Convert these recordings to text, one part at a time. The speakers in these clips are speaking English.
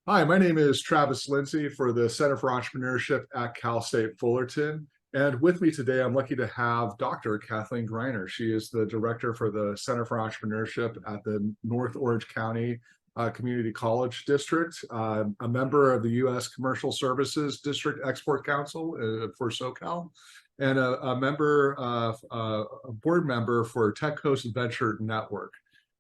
Hi, my name is Travis Lindsay for the Center for Entrepreneurship at Cal State Fullerton. And with me today, I'm lucky to have Dr. Cathleen Greiner. She is the director for the Center for Entrepreneurship at the North Orange County Community College District, a member of the U.S. Commercial Services District Export Council for SoCal, and a board member for Tech Coast Venture Network.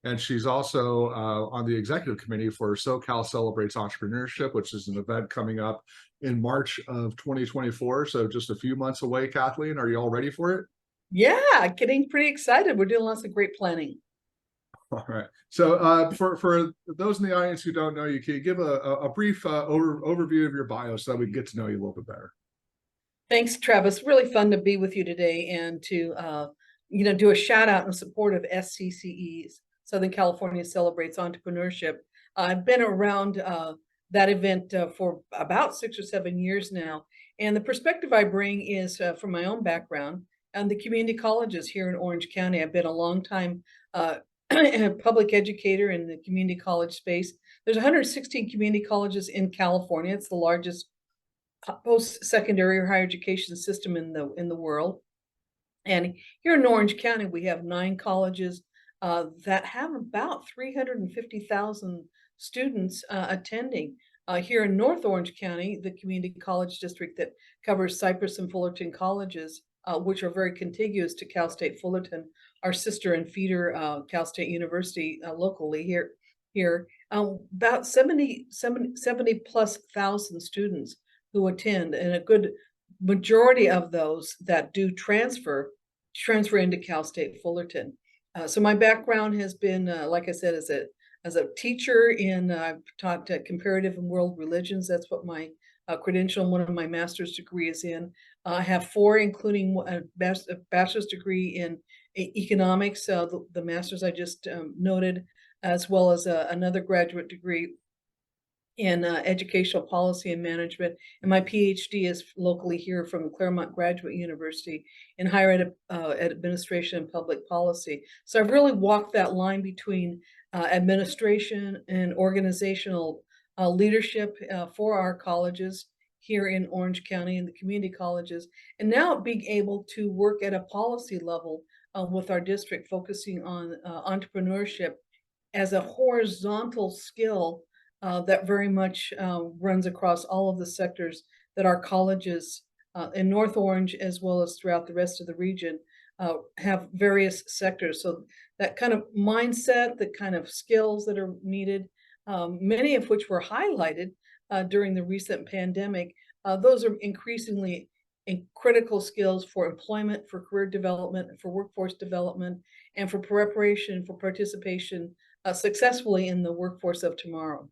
And she's also on the executive committee for SoCal Celebrates Entrepreneurship, which is an event coming up in March of 2024. So just a few months away. Kathleen, are you all ready for it? Yeah, getting pretty excited. We're doing lots of great planning. All right. So for those in the audience who don't know you, can you give a brief overview of your bio so that we can get to know you a little bit better? Thanks, Travis. Really fun to be with you today and to do a shout out in support of SCCE's Southern California Celebrates Entrepreneurship. I've been around that event for about 6 or 7 years now, and the perspective I bring is from my own background and the community colleges here in Orange County. I've been a long time public educator in the community college space. There's 116 community colleges in California. It's the largest post-secondary or higher education system in the world. And here in Orange County, we have 9 colleges that have about 350,000 students attending. Here in North Orange County, the community college district that covers Cypress and Fullerton colleges, which are very contiguous to Cal State Fullerton, our sister and feeder Cal State University locally here, about 70 plus thousand students who attend, and a good majority of those that do transfer into Cal State Fullerton. So my background has been, like I said, as a teacher in I've taught comparative and world religions. That's what my credential and one of my master's degree is in. I have 4, including a bachelor's degree in economics, the master's I just noted, as well as another graduate degree in educational policy and management. And my PhD is locally here from Claremont Graduate University in higher administration and public policy. So I've really walked that line between administration and organizational leadership for our colleges here in Orange County and the community colleges, and now being able to work at a policy level with our district, focusing on entrepreneurship as a horizontal skill that very much runs across all of the sectors that our colleges in North Orange, as well as throughout the rest of the region, have various sectors. So that kind of mindset, the kind of skills that are needed, many of which were highlighted during the recent pandemic, those are increasingly critical skills for employment, for career development, for workforce development, and for preparation for participation successfully in the workforce of tomorrow.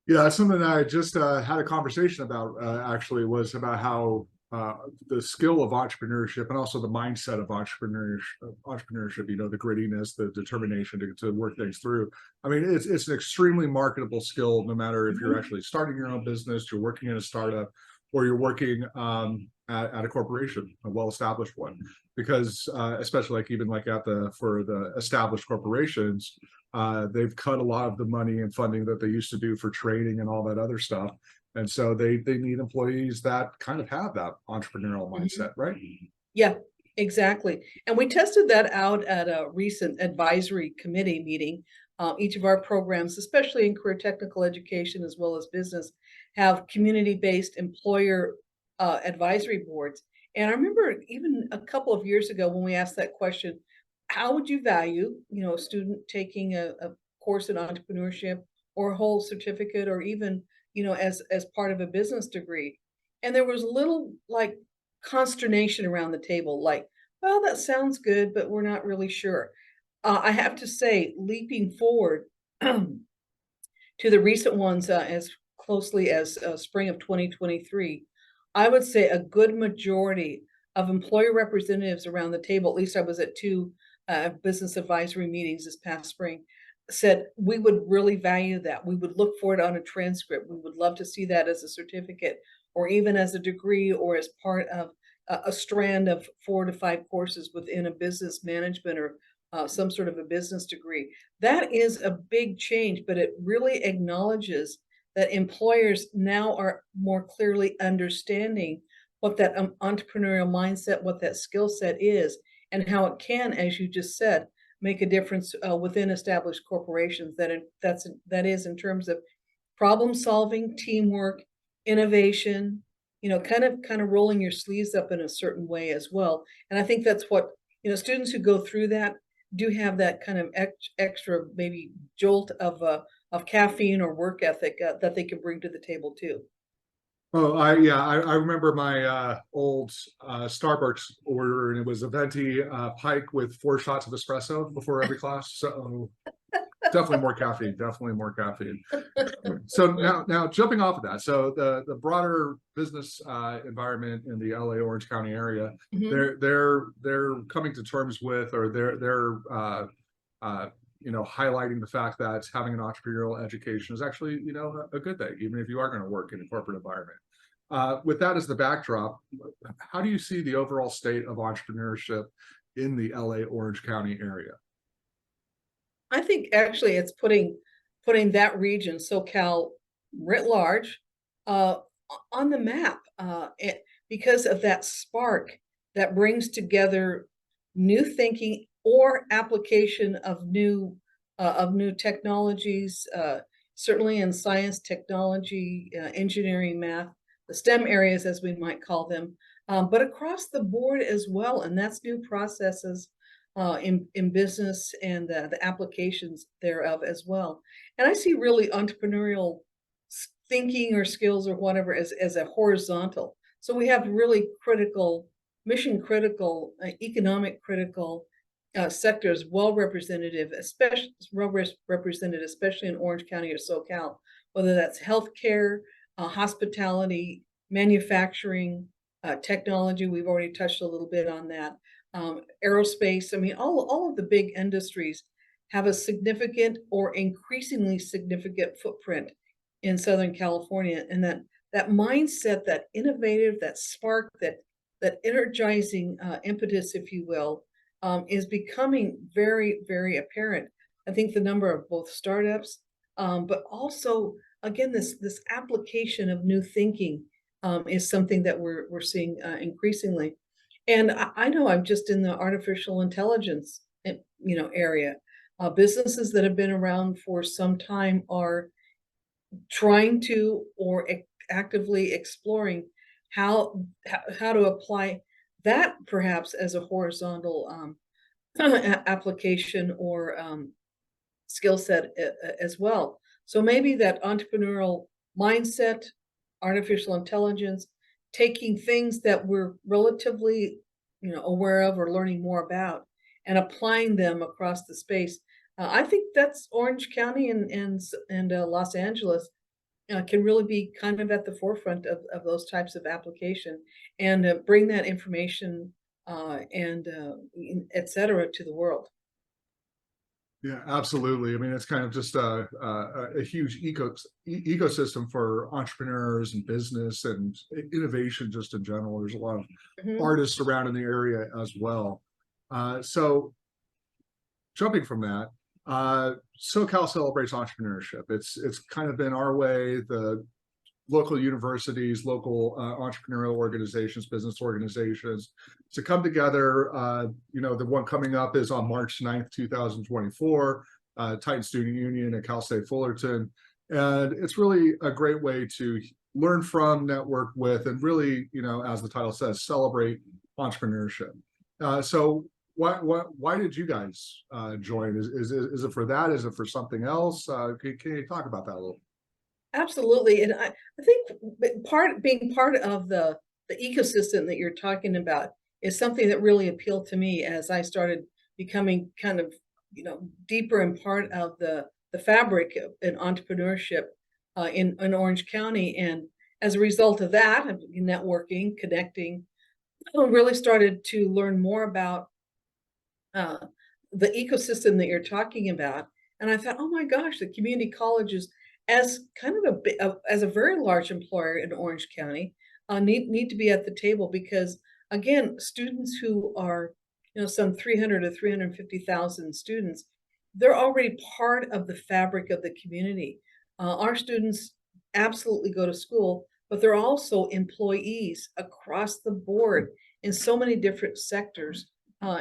Yeah, that's something that I just had a conversation about, actually, was about how the skill of entrepreneurship and also the mindset of entrepreneurship, the grittiness, the determination to work things through. I mean, it's an extremely marketable skill, no matter if you're actually starting your own business, you're working in a startup, or you're working at a corporation, a well-established one. Because especially for the established corporations, they've cut a lot of the money and funding that they used to do for training and all that other stuff. And so they need employees that kind of have that entrepreneurial mindset, right? Yeah, exactly. And we tested that out at a recent advisory committee meeting. Each of our programs, especially in career technical education as well as business, have community-based employer advisory boards. And I remember even a couple of years ago when we asked that question, how would you value, a student taking a course in entrepreneurship or a whole certificate, or even, as part of a business degree? And there was a little like consternation around the table, like, well, that sounds good, but we're not really sure. I have to say, leaping forward to the recent ones as closely as spring of 2023, I would say a good majority of employer representatives around the table, at least I was at 2 business advisory meetings this past spring, said we would really value that. We would look for it on a transcript. We would love to see that as a certificate or even as a degree or as part of a strand of 4 to 5 courses within a business management some sort of a business degree. That is a big change, but it really acknowledges that employers now are more clearly understanding what that entrepreneurial mindset, what that skill set is, and how it can, as you just said, make a difference within established corporations. That is in terms of problem solving, teamwork, innovation. Kind of rolling your sleeves up in a certain way as well. And I think that's what students who go through that do have that kind of extra maybe jolt of caffeine or work ethic that they can bring to the table too. Oh, I remember my old Starbucks order, and it was a venti pike with 4 shots of espresso before every class. So definitely more caffeine, definitely more caffeine. So now jumping off of that, so the broader business environment in the LA Orange County area, they're coming to terms with, or they're highlighting the fact that having an entrepreneurial education is actually, a good thing, even if you are going to work in a corporate environment. With that as the backdrop, how do you see the overall state of entrepreneurship in the LA Orange County area? I think actually it's putting that region, SoCal writ large, uh, on the map, because of that spark that brings together new thinking or application of new technologies, certainly in science, technology, engineering, math, the STEM areas as we might call them, but across the board as well. And that's new processes in business and the applications thereof as well. And I see really entrepreneurial thinking or skills or whatever as a horizontal. So we have really critical, mission critical, economic critical sectors well represented, especially in Orange County or SoCal, whether that's healthcare, hospitality, manufacturing, technology. We've already touched a little bit on that. Aerospace. I mean, all of the big industries have a significant or increasingly significant footprint in Southern California, and that mindset, that innovative, that spark, that energizing impetus, if you will, is becoming very, very apparent. I think the number of both startups, but also again this application of new thinking is something that we're seeing increasingly. And I know I'm just in the artificial intelligence, area. Businesses that have been around for some time are trying to or actively exploring how to apply that perhaps as a horizontal application or skill set as well. So maybe that entrepreneurial mindset, artificial intelligence, taking things that we're relatively, aware of or learning more about and applying them across the space. I think that's Orange County and Los Angeles can really be kind of at the forefront of those types of application and bring that information and et cetera to the world. Yeah, absolutely. I mean, it's kind of just a huge ecosystem for entrepreneurs and business and innovation just in general. There's a lot of artists around in the area as well. So jumping from that, SoCal Celebrates Entrepreneurship. It's kind of been our way, the local universities, local entrepreneurial organizations, business organizations to come together. The one coming up is on March 9th, 2024, Titan Student Union at Cal State Fullerton. And it's really a great way to learn from, network with, and really, as the title says, celebrate entrepreneurship. So why did you guys join? Is it for that? Is it for something else? Can you talk about that a little? Absolutely. And I think being part of the ecosystem that you're talking about is something that really appealed to me as I started becoming kind of, deeper and part of the fabric of in entrepreneurship in Orange County. And as a result of that, networking, connecting, I really started to learn more about the ecosystem that you're talking about. And I thought, oh my gosh, the community colleges as kind of as a very large employer in Orange County need to be at the table because again, students who are some 300 to 350,000 students, they're already part of the fabric of the community. Our students absolutely go to school, but they're also employees across the board in so many different sectors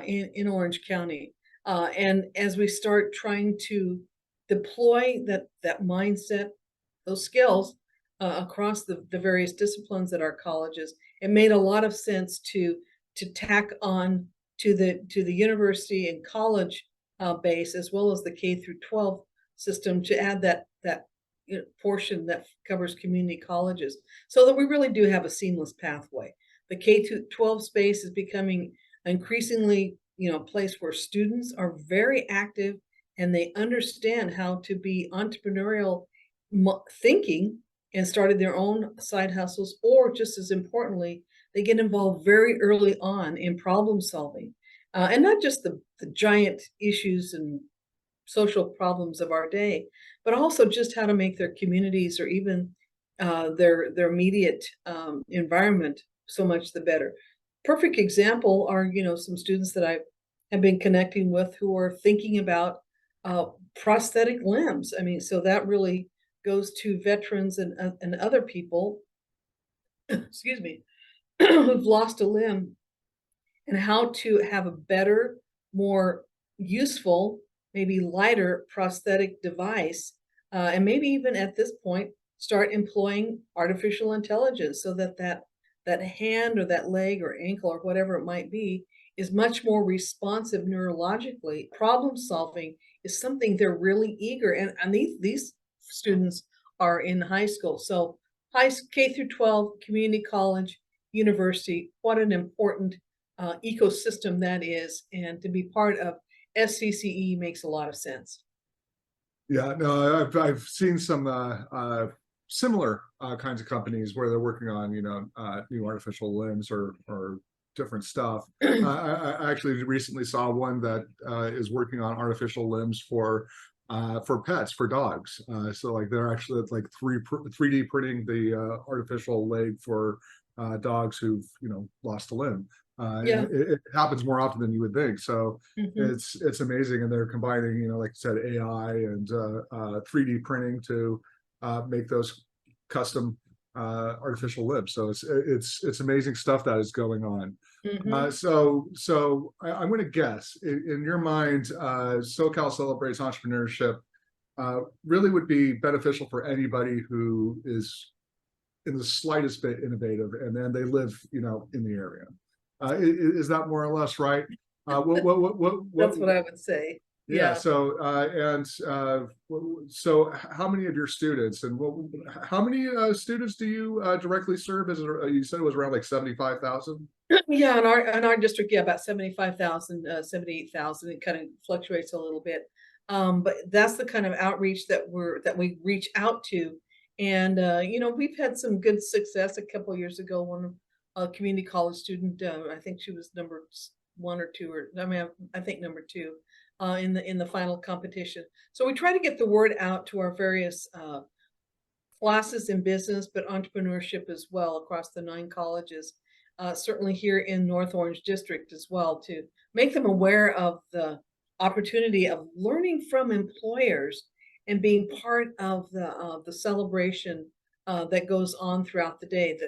in Orange County. And as we start trying to deploy that mindset, those skills across the various disciplines at our colleges, it made a lot of sense to tack on to the university and college base, as well as the K through 12 system, to add that portion that covers community colleges, so that we really do have a seamless pathway. The K through 12 space is becoming increasingly, a place where students are very active and they understand how to be entrepreneurial thinking and started their own side hustles, or just as importantly, they get involved very early on in problem solving, and not just the giant issues and social problems of our day, but also just how to make their communities or even their immediate environment so much the better. Perfect example are, some students that I have been connecting with who are thinking about prosthetic limbs. I mean, so that really goes to veterans and other people, excuse me, who've lost a limb, and how to have a better, more useful, maybe lighter prosthetic device, and maybe even at this point start employing artificial intelligence, so that hand or that leg or ankle or whatever it might be is much more responsive neurologically. Problem solving is something they're really eager, and these students are in high school. So K through 12, community college, university, what an important ecosystem that is, and to be part of SCCE makes a lot of sense. Yeah, no, I've seen some similar kinds of companies where they're working on, new artificial limbs or different stuff. I actually recently saw one that is working on artificial limbs for pets, for dogs. So like they're actually like 3D printing the artificial leg for dogs who've lost a limb. Yeah. It happens more often than you would think. So Mhm. it's amazing, and they're combining, like you said, AI and 3D printing to make those custom artificial limbs. So it's amazing stuff that is going on. Mhm. So I'm going to guess in your mind, SoCal Celebrates Entrepreneurship really would be beneficial for anybody who is in the slightest bit innovative, and then they live, in the area. Is that more or less right? That's what I would say. Yeah. Yeah. So how many of your students, and how many students do you directly serve? You said it was around like 75,000? Yeah, in our district, yeah, about 75,000, 78,000. It kind of fluctuates a little bit. But that's the kind of outreach that we reach out to. And we've had some good success. A couple of years ago, one a community college student, I think she was number one or two, or I think number two in the final competition. So we try to get the word out to our various classes in business, but entrepreneurship as well across the 9 colleges. Certainly here in North Orange District as well, to make them aware of the opportunity of learning from employers and being part of the celebration that goes on throughout the day.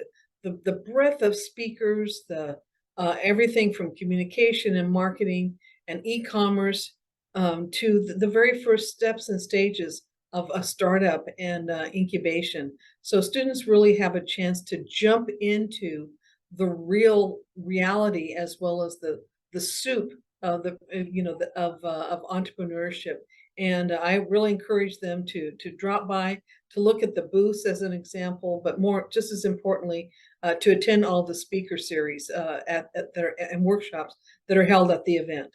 The breadth of speakers, the everything from communication and marketing and e-commerce to the very first steps and stages of a startup and incubation. So students really have a chance to jump into the real reality, as well as the soup of of entrepreneurship. And I really encourage them to drop by, to look at the booths as an example, but more, just as importantly, to attend all the speaker series at their and workshops that are held at the event.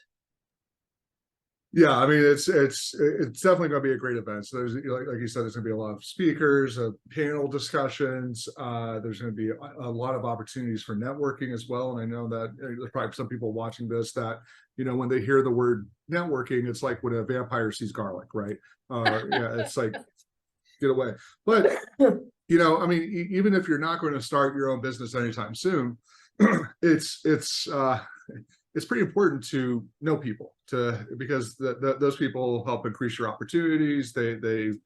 Yeah, I mean it's definitely going to be a great event. So there's, like you said, there's going to be a lot of speakers, panel discussions. There's going to be a lot of opportunities for networking as well. And I know that there's probably some people watching this that, when they hear the word networking, it's like when a vampire sees garlic, right? Yeah, it's like, get away. But I mean, even if you're not going to start your own business anytime soon, it's it's pretty important to know people because those people help increase your opportunities. Maybe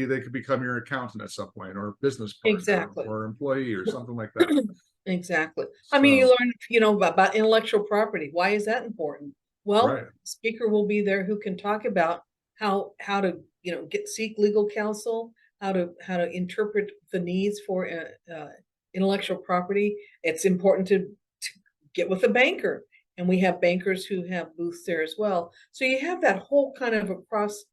they could become your accountant at some point, or business partner, Exactly. or employee, or something like that. Exactly. I mean, you So, learn, about intellectual property. Why is that important? Well, right. the speaker will be there who can talk about how to, seek legal counsel, how to interpret the needs for intellectual property. It's important to get with a banker, and we have bankers who have booths there as well. So you have that whole kind of across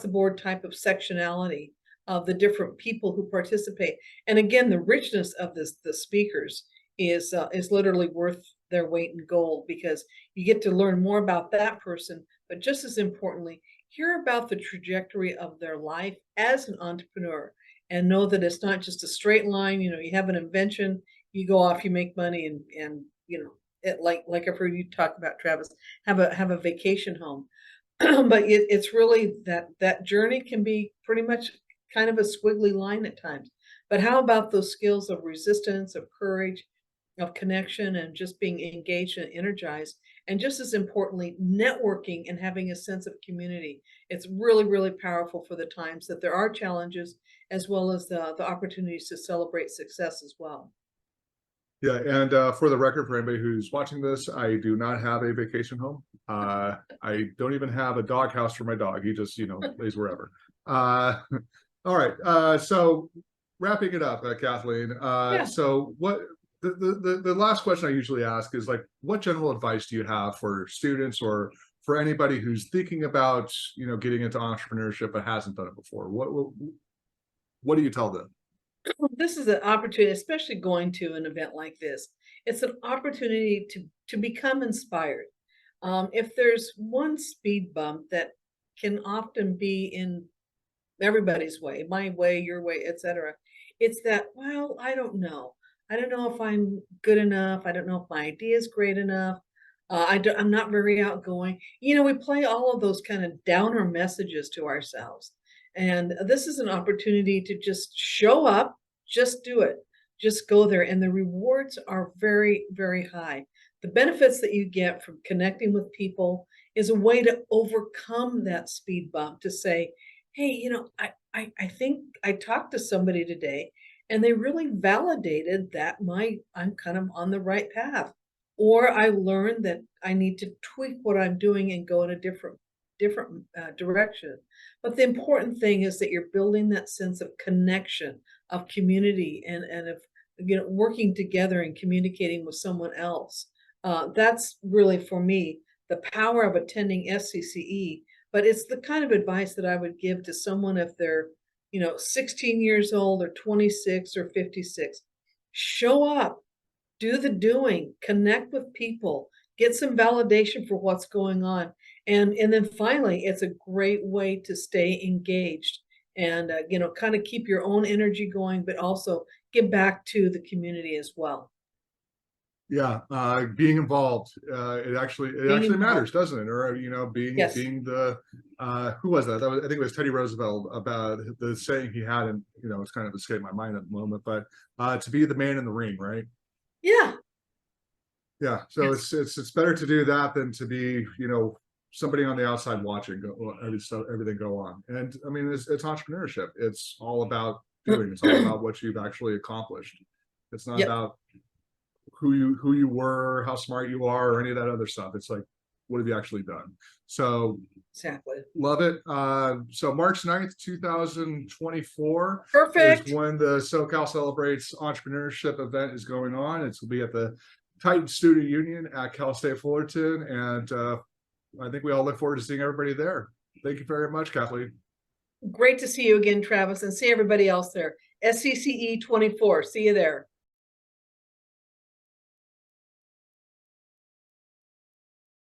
the board type of sectionality of the different people who participate. And again, the richness of the speakers is literally worth their weight in gold, because you get to learn more about that person, but just as importantly, hear about the trajectory of their life as an entrepreneur, and know that it's not just a straight line. You have an invention, you go off, you make money, and like I've heard you talk about, Travis, have a vacation home. But it's really that journey can be pretty much kind of a squiggly line at times. But how about those skills of resistance, of courage, of connection, and just being engaged and energized? And just as importantly, networking and having a sense of community. It's really, really powerful for the times that there are challenges, as well as the opportunities to celebrate success as well. Yeah, and for the record, for anybody who's watching this, I do not have a vacation home. I don't even have a dog house for my dog. He just, lays wherever. All right. So wrapping it up, Kathleen. Yeah. So what the last question I usually ask is, like, what general advice do you have for students, or for anybody who's thinking about, getting into entrepreneurship but hasn't done it before? What do you tell them? This is an opportunity, especially going to an event like this. It's an opportunity to become inspired. If there's one speed bump that can often be in everybody's way, my way, your way, etc., it's that, well, I don't know. I don't know if I'm good enough. I don't know if my idea is great enough. I'm not very outgoing. We play all of those kind of downer messages to ourselves. And this is an opportunity to just show up, just do it, just go there. And the rewards are very, very high. The benefits that you get from connecting with people is a way to overcome that speed bump, to say, hey, I think I talked to somebody today, and they really validated that I'm kind of on the right path. Or I learned that I need to tweak what I'm doing and go in a different direction. But the important thing is that you're building that sense of connection, of community, and of working together and communicating with someone else. That's really, for me, the power of attending SCCE. But it's the kind of advice that I would give to someone if they're 16 years old, or 26, or 56. Show up, do the doing, connect with people, get some validation for what's going on. And then finally, it's a great way to stay engaged, and kind of keep your own energy going, but also give back to the community as well. Yeah, being involved, it actually Being matters, involved. doesn't it? Or Yes. being the who was that? I think it was Teddy Roosevelt, about the saying he had, and it's kind of escaped my mind at the moment, but to be the man in the ring, right? Yeah. Yeah. So Yes. it's better to do that than to be somebody on the outside watching everything go on. And I mean, it's entrepreneurship. It's all about doing. It's all about what you've actually accomplished. It's not Yep. about who you were, how smart you are, or any of that other stuff. It's like, what have you actually done? So Exactly. love it. So March 9th, 2024 Perfect. is when the SoCal Celebrates Entrepreneurship event is going on. It's will be at the Titan Student Union at Cal State Fullerton. And I think we all look forward to seeing everybody there. Thank you very much, Kathleen. Great to see you again, Travis, and see everybody else there. SCCE 24. See you there.